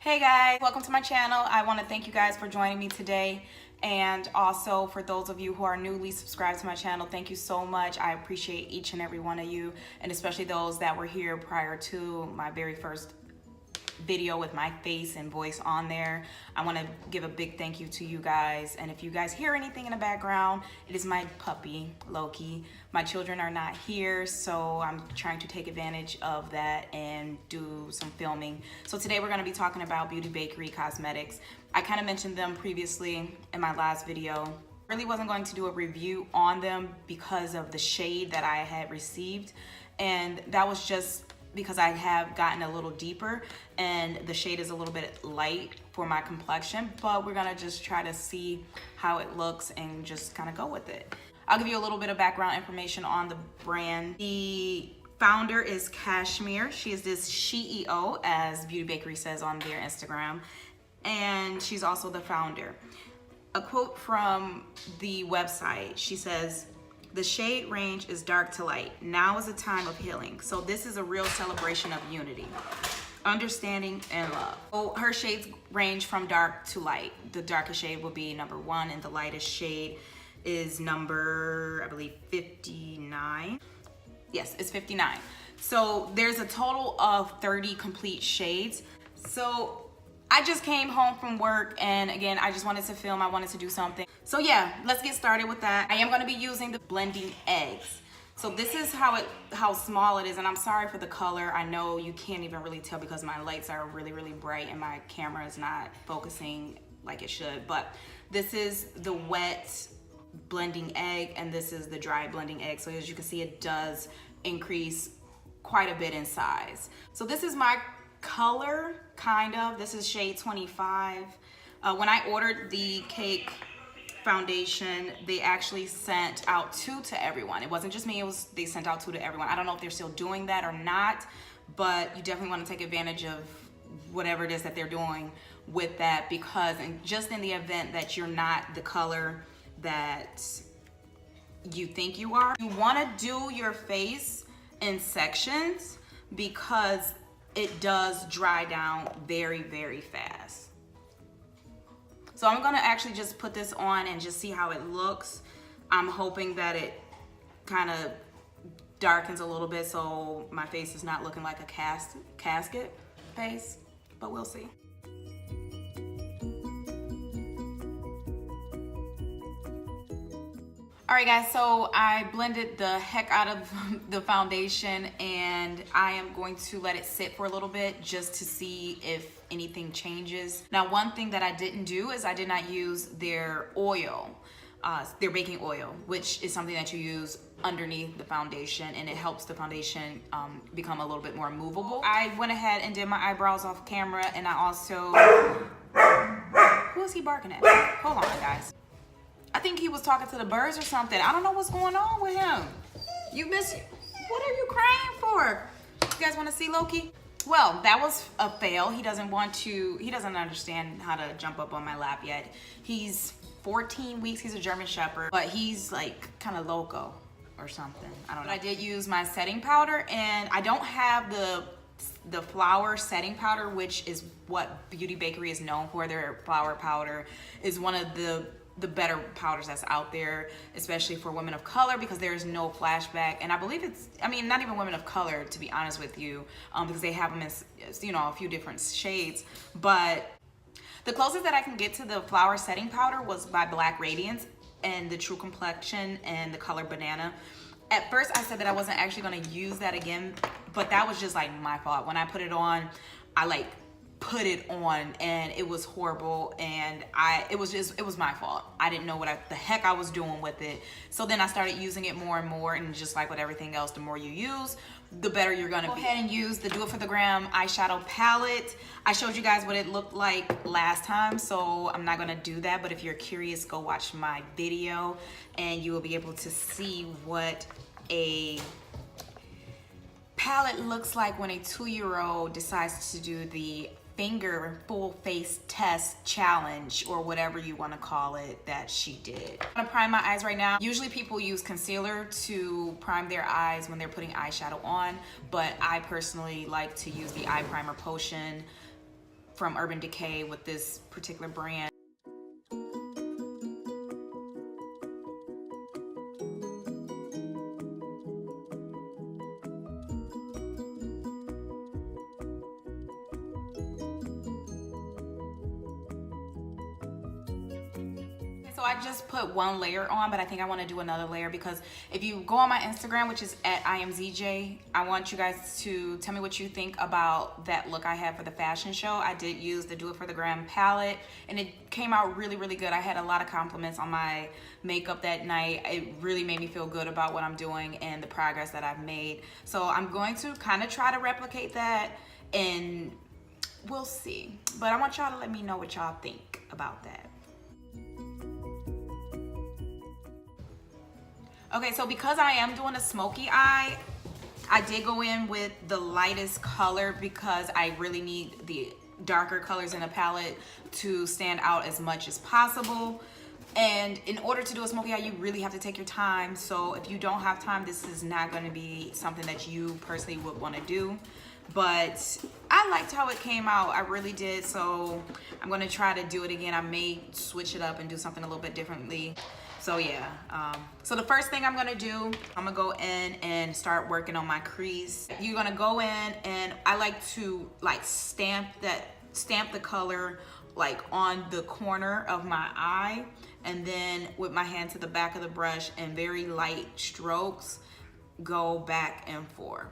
Hey guys, welcome to my channel. I want to thank you guys for joining me today, and also for those of you who are newly subscribed to my channel, thank you so much. I appreciate each and every one of you, and especially those that were here prior to my very first video with my face and voice on there. I want to give a big thank you to you guys, and if you guys hear anything in the background, it is my puppy Loki. My children are not here, so I'm trying to take advantage of that and do some filming. So today we're going to be talking about Beauty Bakerie Cosmetics. I kind of mentioned them previously in my last video. Really wasn't going to do a review on them because of the shade that I had received, and that was just because I have gotten a little deeper and the shade is a little bit light for my complexion, but we're gonna just try to see how it looks and just kind of go with it. I'll give you a little bit of background information on the brand. The founder is Kashmir. She is this CEO, as Beauty Bakerie says on their Instagram, and she's also the founder. A quote from the website, she says, "The shade range is dark to light. Now is a time of healing." So this is a real celebration of unity, understanding, and love. So her shades range from dark to light. The darkest shade will be number 1, and the lightest shade is number, I believe, 59. Yes, it's 59. So there's a total of 30 complete shades. So I just came home from work, and again, I just wanted to film. I wanted to do something. So yeah, let's get started with that. I am going to be using the blending eggs. So this is how small it is, and I'm sorry for the color. I know you can't even really tell because my lights are really, really bright and my camera is not focusing like it should. But this is the wet blending egg, and this is the dry blending egg. So as you can see, it does increase quite a bit in size. So this is my color, kind of. This is shade 25. When I ordered the cake foundation, they actually sent out 2 to everyone. It wasn't just me, they sent out 2 to everyone. I don't know if they're still doing that or not, but you definitely want to take advantage of whatever it is that they're doing with that, because just in the event that you're not the color that you think you are, you want to do your face in sections because it does dry down very, very fast. So I'm gonna actually just put this on and just see how it looks. I'm hoping that it kind of darkens a little bit so my face is not looking like a casket face, but we'll see. All right guys, so I blended the heck out of the foundation, and I am going to let it sit for a little bit just to see if anything changes. Now, one thing that I didn't do is I did not use their oil, their baking oil, which is something that you use underneath the foundation, and it helps the foundation become a little bit more movable. I went ahead and did my eyebrows off camera, and I also, who is he barking at? Hold on guys. I think he was talking to the birds or something. I don't know what's going on with him. You miss, what are you crying for? You guys want to see Loki? Well, that was a fail. He doesn't understand how to jump up on my lap yet. He's 14 weeks, he's a German Shepherd, but he's like kind of loco or something. I don't know. I did use my setting powder, and I don't have the flour setting powder, which is what Beauty Bakerie is known for. Their flour powder is one of the better powders that's out there, especially for women of color, because there is no flashback. And I believe not even women of color, to be honest with you, because they have them in, you know, a few different shades. But the closest that I can get to the flour setting powder was by Black Radiance and the True Complexion and the color Banana. At first I said that I wasn't actually going to use that again, but that was just like my fault. When I put it on, I like put it on and it was horrible, and it was my fault. I didn't know what the heck I was doing with it. So then I started using it more and more, and just like with everything else, the more you use, the better you're gonna be. Go ahead and use the Do It For The Gram eyeshadow palette. I showed you guys what it looked like last time, so I'm not gonna do that, but if you're curious, go watch my video and you will be able to see what a palette looks like when a 2-year-old decides to do the finger full face test challenge, or whatever you want to call it, that she did. I'm gonna prime my eyes right now. Usually people use concealer to prime their eyes when they're putting eyeshadow on, but I personally like to use the eye primer potion from Urban Decay with this particular brand. So I just put one layer on, but I think I want to do another layer, because if you go on my Instagram, which is at IamZJ, I want you guys to tell me what you think about that look I had for the fashion show. I did use the Do It For The Gram palette, and it came out really, really good. I had a lot of compliments on my makeup that night. It really made me feel good about what I'm doing and the progress that I've made. So I'm going to kind of try to replicate that, and we'll see. But I want y'all to let me know what y'all think about that. Okay, so because I am doing a smoky eye, I did go in with the lightest color because I really need the darker colors in the palette to stand out as much as possible. And in order to do a smoky eye, you really have to take your time. So if you don't have time, this is not going to be something that you personally would want to do. But I liked how it came out. I really did. So I'm going to try to do it again. I may switch it up and do something a little bit differently. So yeah, so the first thing I'm gonna do, I'm gonna go in and start working on my crease. You're gonna go in, and I like to like stamp the color like on the corner of my eye, and then with my hand to the back of the brush and very light strokes, go back and forth.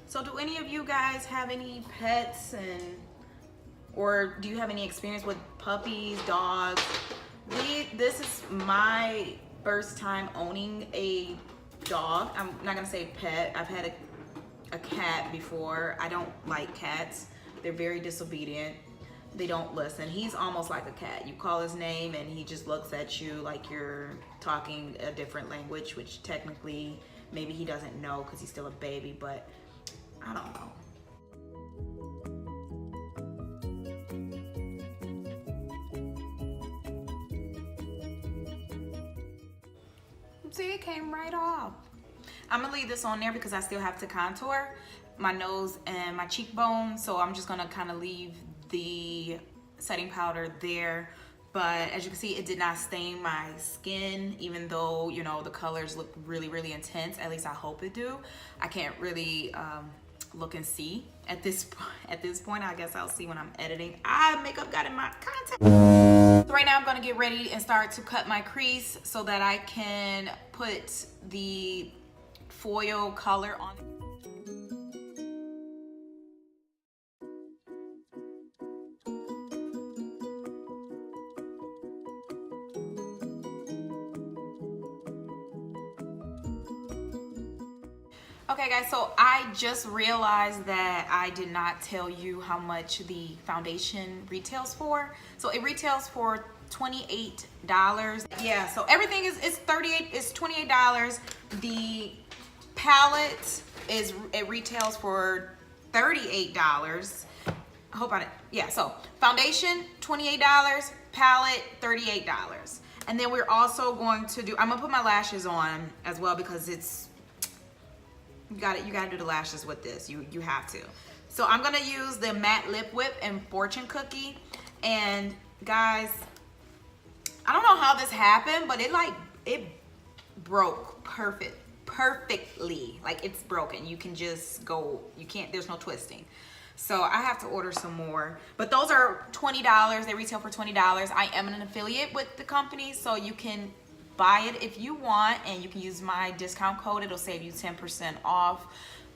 So do any of you guys have any pets, or do you have any experience with puppies, dogs? This is my first time owning a dog. I'm not gonna say pet. I've had a cat before. I don't like cats. They're very disobedient. They don't listen. He's almost like a cat. You call his name and he just looks at you like you're talking a different language, which technically maybe he doesn't know because he's still a baby, but I don't know. See, it came right off. I'm gonna leave this on there because I still have to contour my nose and my cheekbone, so I'm just gonna kind of leave the setting powder there. But as you can see, it did not stain my skin, even though, you know, the colors look really, really intense. At least I hope it do. I can't really look and see at this point. I guess I'll see when I'm editing. Makeup got in my contact. So right now I'm gonna get ready and start to cut my crease so that I can put the foil color on. Okay guys, so I just realized that I did not tell you how much the foundation retails for. So it retails for $28. Yeah, so everything is $28. The palette it retails for $38. I hope yeah, so foundation $28, palette $38. And then we're also going to do, I'm gonna put my lashes on as well because it's, you gotta do the lashes with this. You have to. So I'm gonna use the matte lip whip in Fortune Cookie. And guys, I don't know how this happened, but it broke perfectly. Like, it's broken. You can just go, there's no twisting. So I have to order some more. But those are $20. They retail for $20. I am an affiliate with the company, so you can buy it if you want, and you can use my discount code. It'll save you 10% off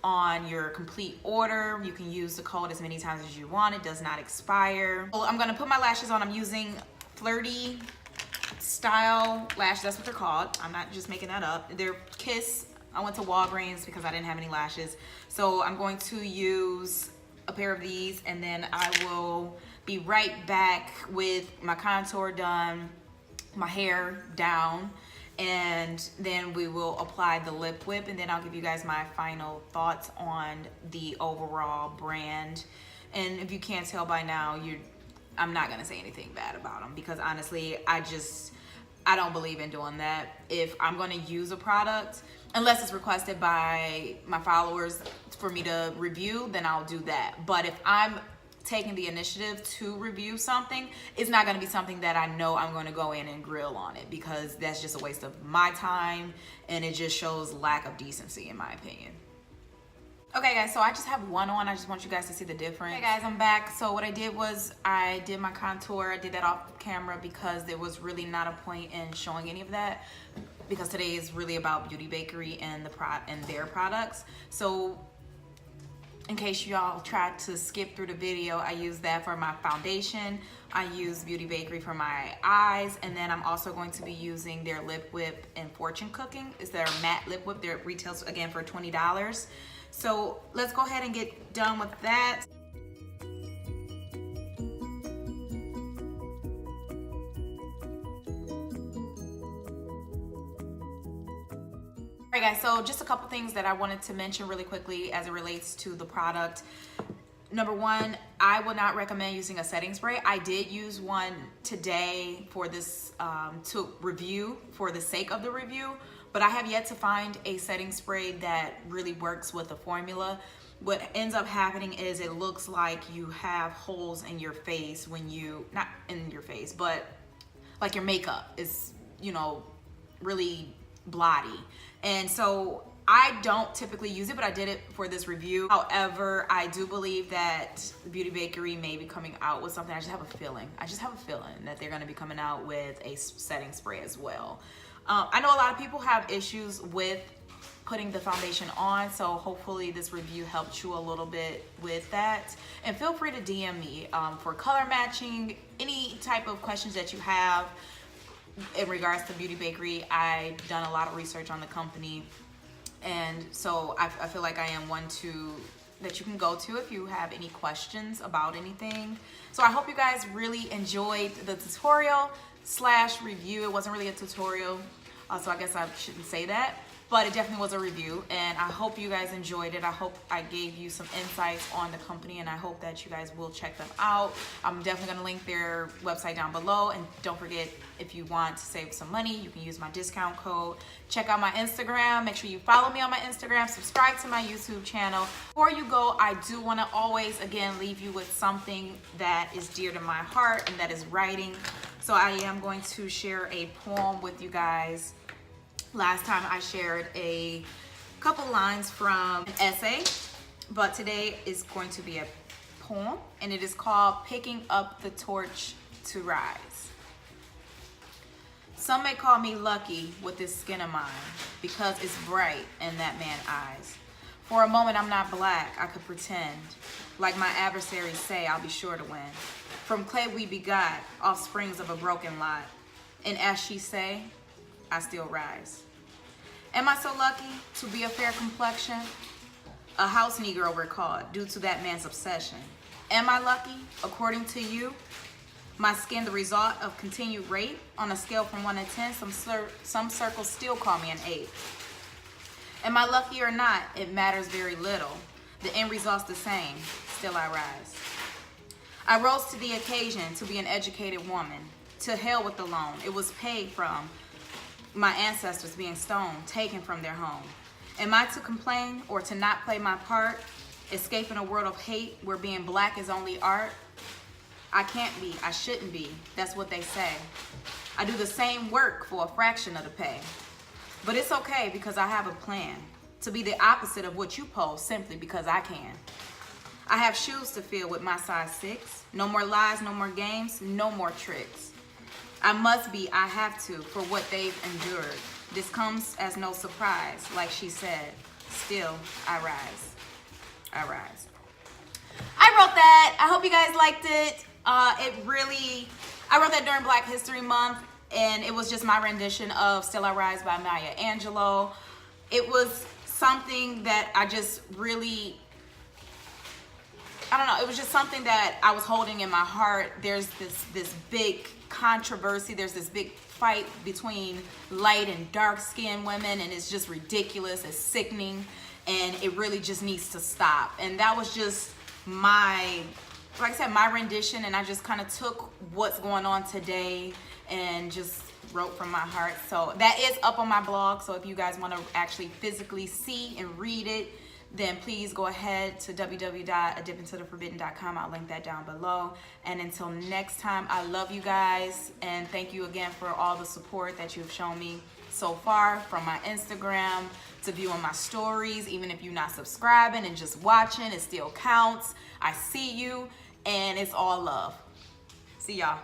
on your complete order. You can use the code as many times as you want. It does not expire. Well, I'm gonna put my lashes on. I'm using Flirty Style lashes. That's what they're called. I'm not just making that up. They're Kiss. I went to Walgreens because I didn't have any lashes. So I'm going to use a pair of these, and then I will be right back with my contour done, my hair down, and then we will apply the lip whip, and then I'll give you guys my final thoughts on the overall brand. And if you can't tell by now, I'm not gonna say anything bad about them, because honestly, I don't believe in doing that. If I'm gonna use a product, unless it's requested by my followers for me to review, then I'll do that. But if I'm taking the initiative to review something, it's not going to be something that I know I'm going to go in and grill on it, because that's just a waste of my time and it just shows lack of decency in my opinion. Okay guys, so I just have one on. I just want you guys to see the difference. Hey guys, I'm back. So what I did was I did my contour. I did that off camera because there was really not a point in showing any of that, because today is really about Beauty Bakerie and their products. So in case y'all tried to skip through the video, I use that for my foundation. I use Beauty Bakerie for my eyes, and then I'm also going to be using their lip whip and fortune cooking. It's their matte lip whip. Their retails again for $20. So let's go ahead and get done with that. Alright guys, so just a couple things that I wanted to mention really quickly as it relates to the product. Number one, I would not recommend using a setting spray. I did use one today for this to review for the sake of the review, but I have yet to find a setting spray that really works with the formula. What ends up happening is it looks like you have holes in your face when you, not in your face, but like your makeup is, you know, really blotty. And so I don't typically use it, but I did it for this review. However, I do believe that Beauty Bakerie may be coming out with something. I just have a feeling that they're gonna be coming out with a setting spray as well. I know a lot of people have issues with putting the foundation on, so hopefully this review helped you a little bit with that. And feel free to DM me for color matching, any type of questions that you have in regards to Beauty Bakerie. I've done a lot of research on the company, and so I feel like I am one that you can go to if you have any questions about anything. So I hope you guys really enjoyed the tutorial / review. It wasn't really a tutorial, so I guess I shouldn't say that, but it definitely was a review, and I hope you guys enjoyed it. I hope I gave you some insights on the company, and I hope that you guys will check them out. I'm definitely going to link their website down below, and don't forget, if you want to save some money, you can use my discount code. Check out my Instagram. Make sure you follow me on my Instagram. Subscribe to my YouTube channel. Before you go, I do want to always, again, leave you with something that is dear to my heart, and that is writing. So I am going to share a poem with you guys. Last time I shared a couple lines from an essay, but today is going to be a poem, and it is called Picking Up the Torch to Rise. Some may call me lucky with this skin of mine, because it's bright in that man's eyes. For a moment I'm not black, I could pretend. Like my adversaries say, I'll be sure to win. From clay we begot, offsprings of a broken lot. And as she say, I still rise. Am I so lucky to be a fair complexion? A house Negro we're called, due to that man's obsession. Am I lucky, according to you? My skin the result of continued rape? On a scale from 1 to 10, some circles still call me an 8. Am I lucky or not? It matters very little. The end result's the same, still I rise. I rose to the occasion to be an educated woman. To hell with the loan, it was paid from my ancestors being stoned, taken from their home. Am I to complain or to not play my part, escaping a world of hate where being black is only art? I can't be, I shouldn't be, that's what they say. I do the same work for a fraction of the pay. But it's okay because I have a plan to be the opposite of what you pose simply because I can. I have shoes to fill with my size 6. No more lies, no more games, no more tricks. I must be, I have to, for what they've endured. This comes as no surprise, like she said. Still, I rise. I rise. I wrote that. I hope you guys liked it. I wrote that during Black History Month, and it was just my rendition of Still I Rise by Maya Angelou. It was something that I just really, I don't know, it was just something that I was holding in my heart. There's this big controversy, there's this big fight between light and dark skinned women, and it's just ridiculous, it's sickening, and it really just needs to stop. And that was just my, like I said, my rendition, and I just kind of took what's going on today and just wrote from my heart. So that is up on my blog. So if you guys want to actually physically see and read it, then please go ahead to www.adipintotheforbidden.com. I'll link that down below. And until next time, I love you guys. And thank you again for all the support that you've shown me so far, from my Instagram to viewing my stories. Even if you're not subscribing and just watching, it still counts. I see you, and it's all love. See y'all.